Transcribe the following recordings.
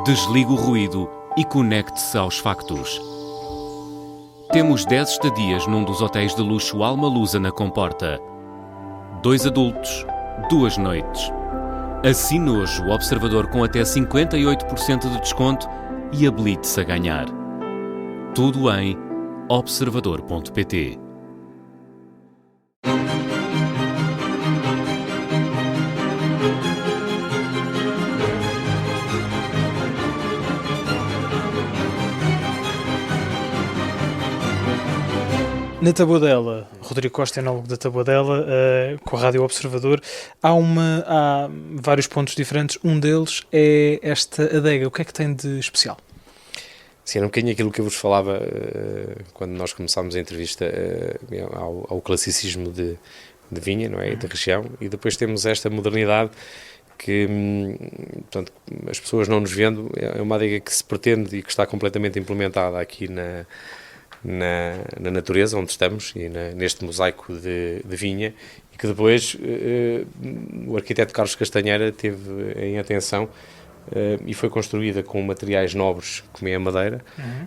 Desligue o ruído e conecte-se aos factos. Temos 10 estadias num dos hotéis de luxo Alma Lusa na Comporta. 2 adultos, 2 noites. Assine hoje o Observador com até 58% de desconto e habilite-se a ganhar. Tudo em observador.pt. Na Taboadela, Rodrigo Costa, enólogo da Taboadela, com a Rádio Observador, há vários pontos diferentes. Um deles é esta adega. O que é que tem de especial? Sim, era um bocadinho aquilo que eu vos falava quando nós começámos a entrevista ao classicismo de vinha, não é? Da região, e depois temos esta modernidade que, portanto, as pessoas não nos vendo, é uma adega que se pretende e que está completamente implementada aqui na natureza onde estamos e neste mosaico de vinha, e que depois o arquiteto Carlos Castanheira teve em atenção e foi construída com materiais nobres como é a madeira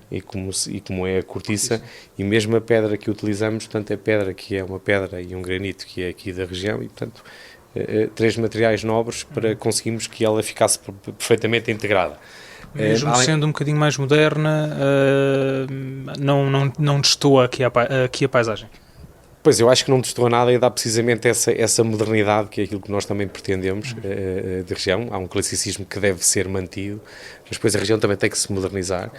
e como é a cortiça, e mesmo a pedra que utilizamos, portanto, é pedra que é uma pedra e um granito que é aqui da região, e portanto 3 materiais nobres para conseguirmos que ela ficasse perfeitamente integrada. Mesmo sendo um bocadinho mais moderna, não destoa aqui a paisagem? Pois, eu acho que não destoa nada e dá precisamente essa modernidade, que é aquilo que nós também pretendemos de região. Há um classicismo que deve ser mantido, mas depois a região também tem que se modernizar.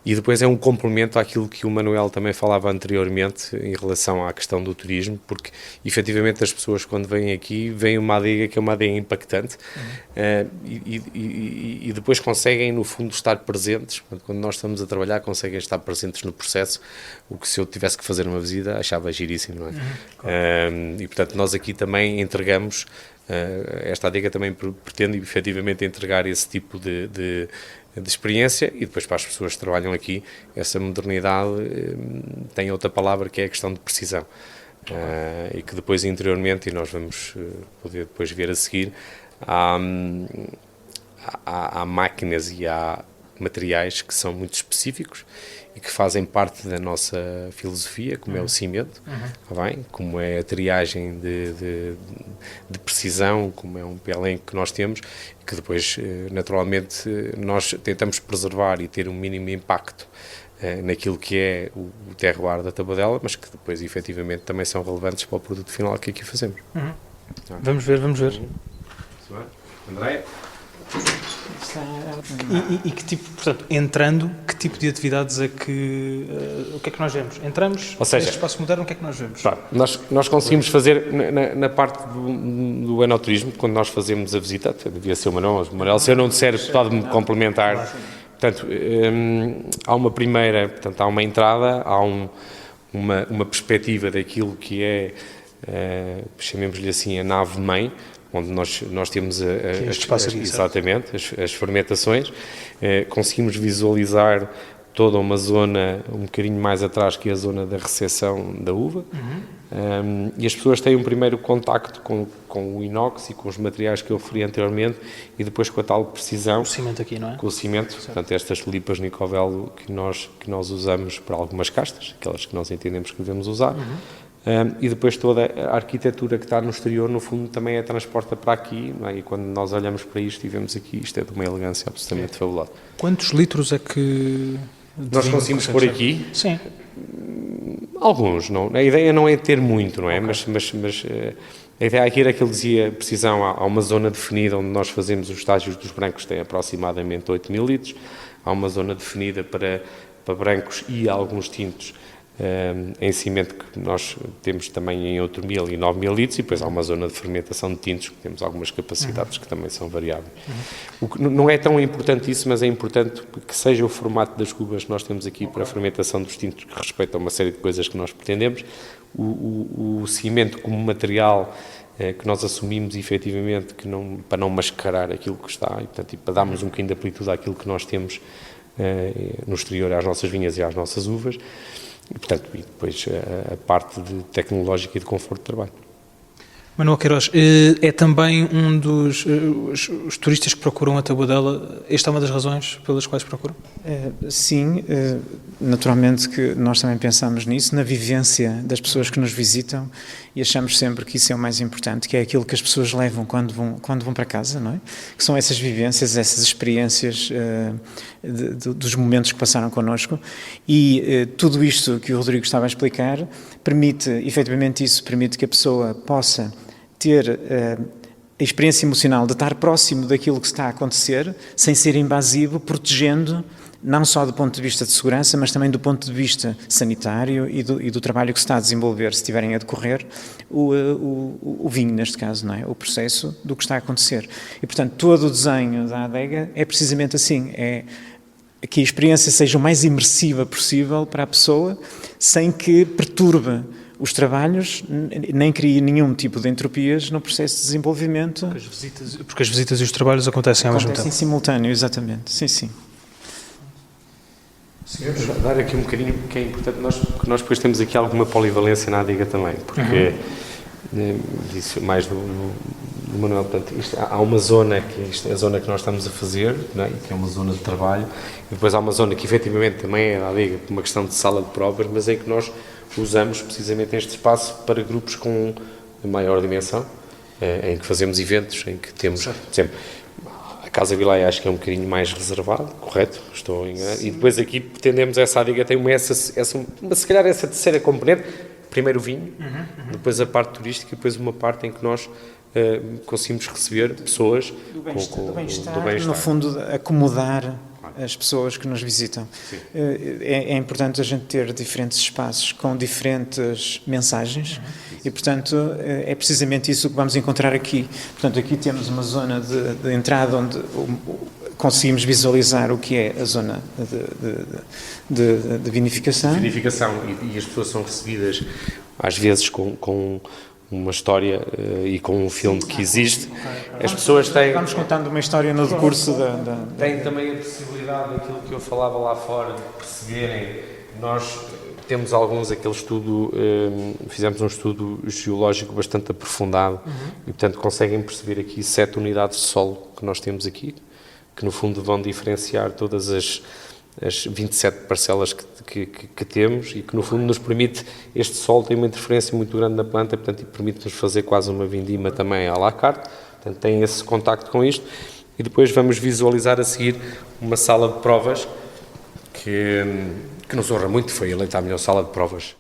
E depois é um complemento àquilo que o Manuel também falava anteriormente em relação à questão do turismo, porque efetivamente as pessoas quando vêm aqui, veem uma adega que é uma adega impactante e depois conseguem no fundo estar presentes. Quando nós estamos a trabalhar, conseguem estar presentes no processo, o que se eu tivesse que fazer uma visita achava giríssimo, não é? E portanto nós aqui também entregamos, esta adega também pretende efetivamente entregar esse tipo de experiência, e depois para as pessoas que trabalham aqui, essa modernidade tem outra palavra que é a questão de precisão. E que depois interiormente, e nós vamos poder depois ver a seguir, há máquinas e há materiais que são muito específicos e que fazem parte da nossa filosofia, como é o cimento, bem? Como é a triagem de precisão, como é um PLM que nós temos, que depois, naturalmente, nós tentamos preservar e ter um mínimo impacto naquilo que é o terroir da Taboadela, mas que depois, efetivamente, também são relevantes para o produto final que aqui fazemos. Vamos ver. Andréia? E que tipo, portanto, entrando, que tipo de atividades é que... o que é que nós vemos? Entramos, ou seja, neste espaço moderno, o que é que nós vemos? Nós conseguimos fazer, na parte do enoturismo, quando nós fazemos a visita, devia ser o Manuel, se eu não disser, pode-me complementar. Portanto, há uma primeira, portanto, há uma entrada, há uma perspectiva daquilo que é, chamemos-lhe assim, a nave-mãe, onde nós temos exatamente as fermentações, conseguimos visualizar toda uma zona um bocadinho mais atrás, que é a zona da recepção da uva, e as pessoas têm um primeiro contacto com o inox e com os materiais que eu referi anteriormente, e depois com a tal precisão. O cimento aqui, não é? Com o cimento, certo. Portanto, estas lipas Nicovelo que nós usamos para algumas castas, aquelas que nós entendemos que devemos usar. E depois toda a arquitetura que está no exterior, no fundo, também é transporta para aqui, não é? E quando nós olhamos para isto e vemos aqui, isto é de uma elegância absolutamente fabulosa. Quantos litros é que... nós conseguimos pôr aqui? Sim. Alguns, não. A ideia não é ter muito, não é? Okay. Mas a ideia aqui era que ele dizia, precisão, há uma zona definida onde nós fazemos os estágios dos brancos, tem aproximadamente 8.000 litros, há uma zona definida para brancos e alguns tintos, em cimento, que nós temos também em 8.000 e 9.000 litros, e depois há uma zona de fermentação de tintos, que temos algumas capacidades que também são variáveis. O que não é tão importante isso, mas é importante que seja o formato das cubas que nós temos aqui para a fermentação dos tintos, que respeita a uma série de coisas que nós pretendemos. O cimento como material que nós assumimos efetivamente, para não mascarar aquilo que está, e, portanto, para darmos um bocadinho de amplitude àquilo que nós temos no exterior, às nossas vinhas e às nossas uvas. E, portanto, e depois a parte tecnológica e de conforto de trabalho. Manuel Queiroz, é também um dos os turistas que procuram a Tabuadela. Esta é uma das razões pelas quais procuram? Sim, naturalmente que nós também pensamos nisso, na vivência das pessoas que nos visitam, e achamos sempre que isso é o mais importante, que é aquilo que as pessoas levam quando vão para casa, não é? Que são essas vivências, essas experiências dos momentos que passaram connosco, e tudo isto que o Rodrigo estava a explicar permite, efetivamente isso, permite que a pessoa possa ter a experiência emocional de estar próximo daquilo que está a acontecer, sem ser invasivo, protegendo, não só do ponto de vista de segurança, mas também do ponto de vista sanitário e do trabalho que se está a desenvolver, se estiverem a decorrer, o vinho, neste caso, não é? O processo do que está a acontecer. E, portanto, todo o desenho da adega é precisamente assim, é que a experiência seja o mais imersiva possível para a pessoa, sem que perturbe os trabalhos, nem crie nenhum tipo de entropias no processo de desenvolvimento. Porque as visitas e os trabalhos acontecem ao mesmo tempo. Acontecem em simultâneo, exatamente. Sim, sim. Dar aqui um bocadinho, que é importante, porque nós depois temos aqui alguma polivalência na adega também, porque disse mais do Manuel, portanto, há uma zona, isto é a zona que nós estamos a fazer, não é? Que é uma zona de trabalho, e depois há uma zona que efetivamente também é da adega, por uma questão de sala de provas, mas em que nós usamos precisamente este espaço para grupos com maior dimensão, em que fazemos eventos, em que temos, por exemplo, a Casa Vilaia acho que é um bocadinho mais reservado, correto? Estou enganado. E depois aqui pretendemos, essa adega tem se calhar essa terceira componente, primeiro o vinho, depois a parte turística e depois uma parte em que nós conseguimos receber pessoas do bem-estar, no fundo, acomodar as pessoas que nos visitam. É importante a gente ter diferentes espaços com diferentes mensagens e, portanto, é precisamente isso que vamos encontrar aqui. Portanto, aqui temos uma zona de entrada onde conseguimos visualizar o que é a zona de vinificação. E as pessoas são recebidas, às vezes, com uma história e com um filme que existe. As pessoas têm... Vamos contando uma história no decurso Têm também a possibilidade daquilo que eu falava lá fora, de perceberem. Nós temos aquele estudo, fizemos um estudo geológico bastante aprofundado e, portanto, conseguem perceber aqui 7 unidades de solo que nós temos aqui, que no fundo vão diferenciar todas as 27 parcelas que temos e que no fundo nos permite, este solo tem uma interferência muito grande na planta, portanto, e permite-nos fazer quase uma vindima também à la carte, portanto tem esse contacto com isto, e depois vamos visualizar a seguir uma sala de provas que nos honra muito, foi eleita a melhor sala de provas.